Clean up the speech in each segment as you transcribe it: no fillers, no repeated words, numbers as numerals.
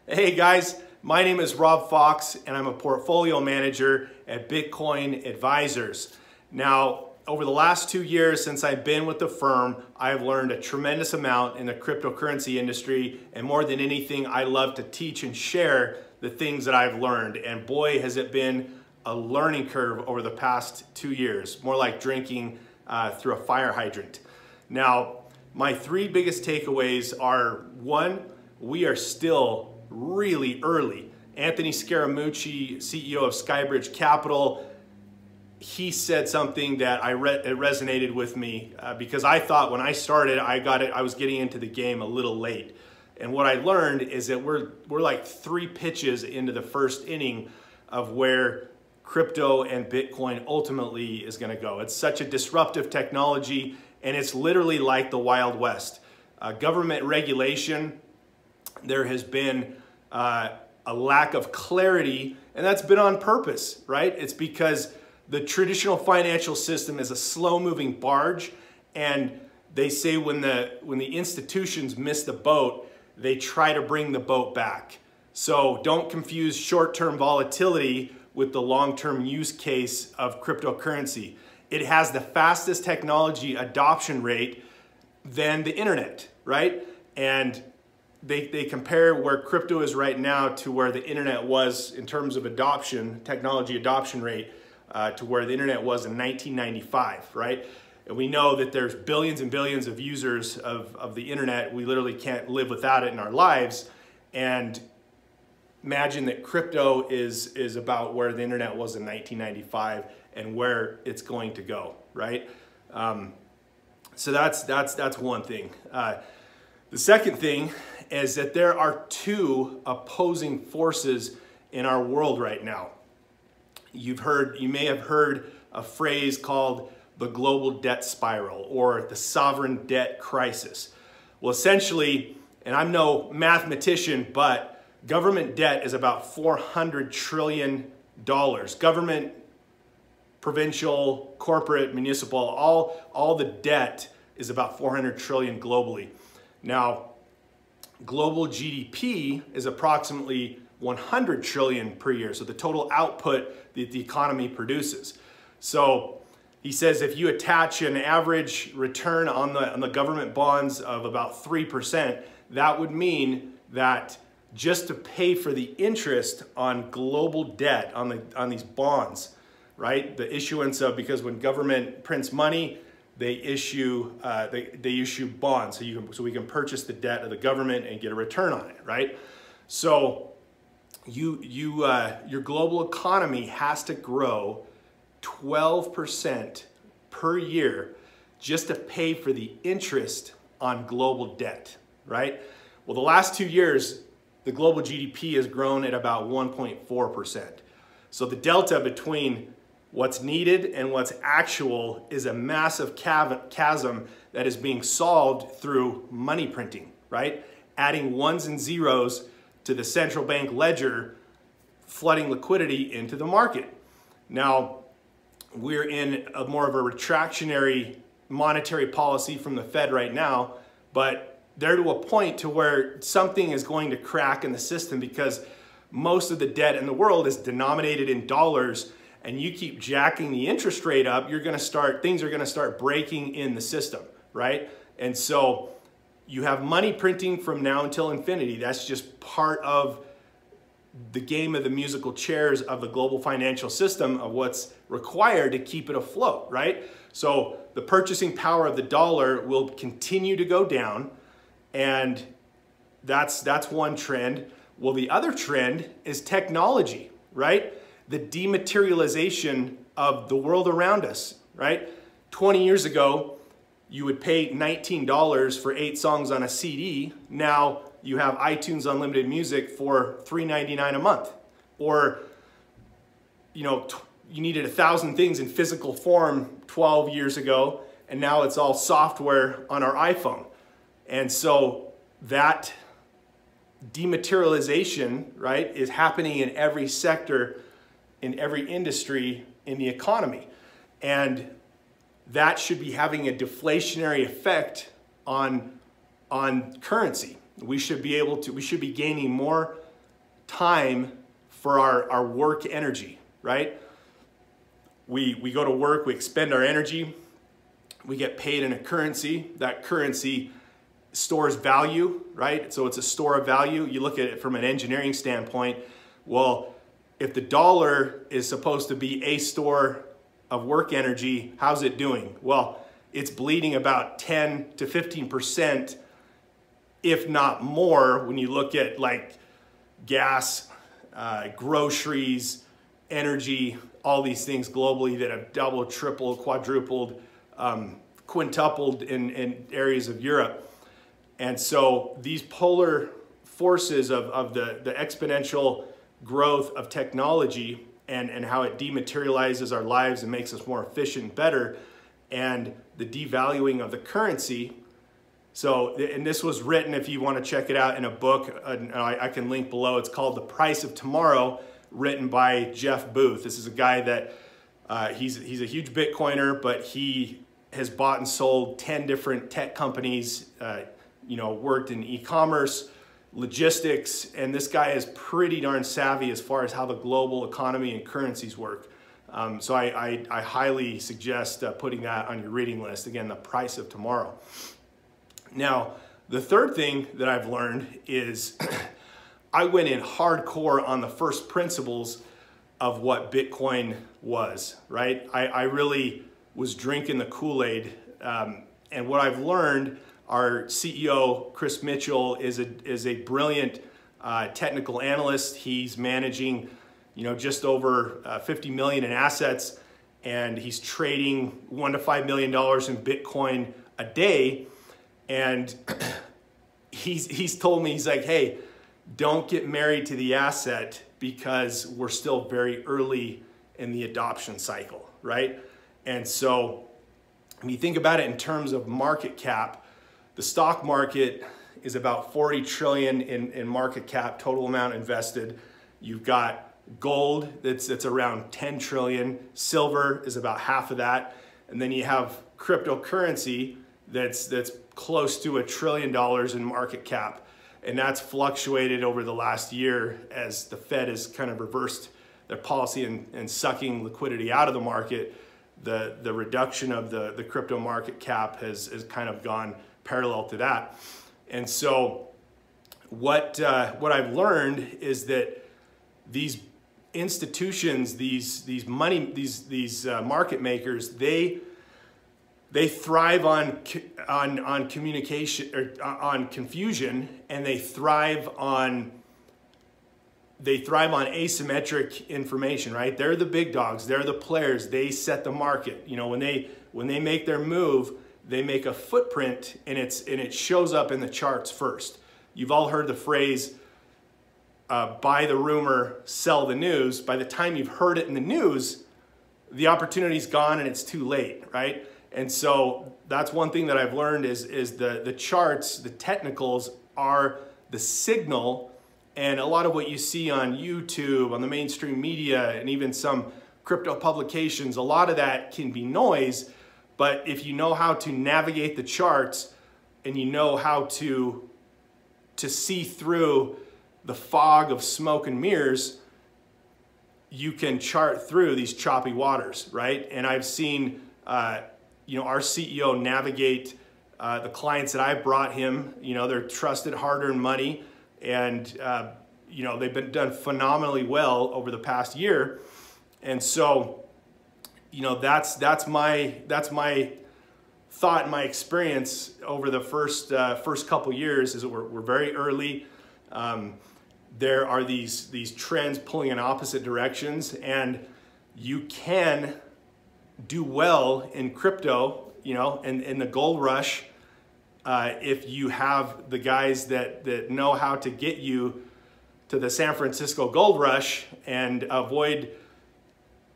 Hey guys, my name is Rob Fox and I'm a portfolio manager at Bitcoin Advisors. Now, over the last 2 years since I've been with the firm, I've learned a tremendous amount in the cryptocurrency industry, and more than anything, I love to teach and share the things that I've learned. And boy, has it been a learning curve over the past 2 years, more like drinking through a fire hydrant. Now, my three biggest takeaways are: one, we are still really early. Anthony Scaramucci, CEO of Skybridge Capital, he said something that it resonated with me because I thought when I started, I was getting into the game a little late. And what I learned is that we're like 3 pitches into the first inning of where crypto and Bitcoin ultimately is going to go. It's such a disruptive technology, and it's literally like the Wild West. Government regulation, there has been a lack of clarity, and that's been on purpose, right? It's because the traditional financial system is a slow-moving barge, and they say when the institutions miss the boat, they try to bring the boat back. So don't confuse short-term volatility with the long-term use case of cryptocurrency. It has the fastest technology adoption rate than the internet, right? And they compare where crypto is right now to where the internet was in terms of adoption, technology adoption rate, to where the internet was in 1995, right? And we know that there's billions and billions of users of the internet. We literally can't live without it in our lives. And imagine that crypto is about where the internet was in 1995 and where it's going to go, right? So that's one thing. The second thing is that there are 2 opposing forces in our world right now. You may have heard a phrase called the global debt spiral or the sovereign debt crisis. Well, essentially, and I'm no mathematician, but government debt is about $400 trillion. Government, provincial, corporate, municipal, all the debt is about $400 trillion globally. Now, global GDP is approximately 100 trillion per year, so the total output that the economy produces. So he says if you attach an average return on the government bonds of about 3%, that would mean that just to pay for the interest on global debt, on these bonds, right? The issuance of, because when government prints money, they issue bonds, so we can purchase the debt of the government and get a return on it, right? So your global economy has to grow 12% per year just to pay for the interest on global debt, right? Well, the last 2 years, the global GDP has grown at about 1.4%. So the delta between what's needed and what's actual is a massive chasm that is being solved through money printing, right? Adding ones and zeros to the central bank ledger, flooding liquidity into the market. Now, we're in more of a retractionary monetary policy from the Fed right now, but they're to a point to where something is going to crack in the system because most of the debt in the world is denominated in dollars, and you keep jacking the interest rate up, things are gonna start breaking in the system, right? And so you have money printing from now until infinity. That's just part of the game of the musical chairs of the global financial system, of what's required to keep it afloat, right? So the purchasing power of the dollar will continue to go down, and that's one trend. Well, the other trend is technology, right? The dematerialization of the world around us, right? 20 years ago, you would pay $19 for 8 songs on a CD. Now you have iTunes Unlimited Music for $3.99 a month. Or, you needed 1,000 things in physical form 12 years ago, and now it's all software on our iPhone. And so that dematerialization, right, is happening in every sector, in every industry in the economy. And that should be having a deflationary effect on currency. We should be gaining more time for our work energy, right? We go to work, we expend our energy, we get paid in a currency. That currency stores value, right? So it's a store of value. You look at it from an engineering standpoint. Well, if the dollar is supposed to be a store of work energy, how's it doing? Well, it's bleeding about 10 to 15%, if not more, when you look at like gas, groceries, energy, all these things globally that have doubled, tripled, quadrupled, quintupled in areas of Europe. And so these polar forces of the exponential growth of technology and how it dematerializes our lives and makes us more efficient and better, and the devaluing of the currency. So, and this was written, if you want to check it out, in a book, I can link below. It's called The Price of Tomorrow, written by Jeff Booth. This is a guy that, he's a huge Bitcoiner, but he has bought and sold 10 different tech companies, you know, worked in e-commerce, logistics, and this guy is pretty darn savvy as far as how the global economy and currencies work. So I highly suggest putting that on your reading list. Again, The Price of Tomorrow. Now, the third thing that I've learned is I went in hardcore on the first principles of what Bitcoin was, right? I really was drinking the Kool-Aid. And what I've learned, our CEO, Chris Mitchell, is a brilliant technical analyst. He's managing, you know, just over 50 million in assets, and he's trading $1 to $5 million in Bitcoin a day. And he's told me, he's like, hey, don't get married to the asset because we're still very early in the adoption cycle, right? And so when you think about it in terms of market cap, the stock market is about 40 trillion in market cap, total amount invested. You've got gold that's around 10 trillion. Silver is about half of that. And then you have cryptocurrency that's close to $1 trillion in market cap. And that's fluctuated over the last year as the Fed has kind of reversed their policy and sucking liquidity out of the market. The reduction of the crypto market cap has kind of gone parallel to that. And so what I've learned is that these institutions, these market makers, they thrive on communication, or on confusion, and they thrive on asymmetric information, right? They're the big dogs, they're the players, they set the market. You know, when they make their move, they make a footprint, and it shows up in the charts first. You've all heard the phrase, buy the rumor, sell the news. By the time you've heard it in the news, the opportunity's gone and it's too late, right? And so that's one thing that I've learned is the charts, the technicals are the signal, and a lot of what you see on YouTube, on the mainstream media, and even some crypto publications, a lot of that can be noise, but if you know how to navigate the charts and you know how to see through the fog of smoke and mirrors, you can chart through these choppy waters, right? And I've seen you know, our CEO navigate the clients that I brought him. You know, they're trusted, hard-earned money, and you know, they've been done phenomenally well over the past year. And so, you know, that's my thought and my experience over the first couple years is that we're very early. There are these trends pulling in opposite directions, and you can do well in crypto, you know, and in the gold rush, if you have the guys that know how to get you to the San Francisco gold rush and avoid,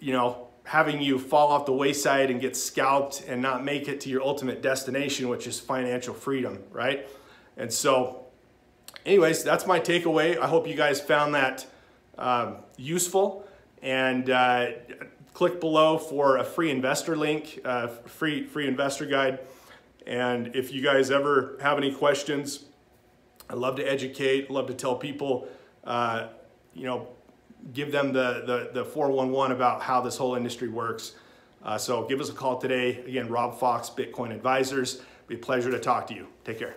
you know, having you fall off the wayside and get scalped and not make it to your ultimate destination, which is financial freedom, right? And so anyways, that's my takeaway. I hope you guys found that useful, and click below for a free investor link, free investor guide. And if you guys ever have any questions, I love to educate, love to tell people give them the 411 about how this whole industry works. So give us a call today. Again, Rob Fox, Bitcoin Advisors. It'd be a pleasure to talk to you. Take care.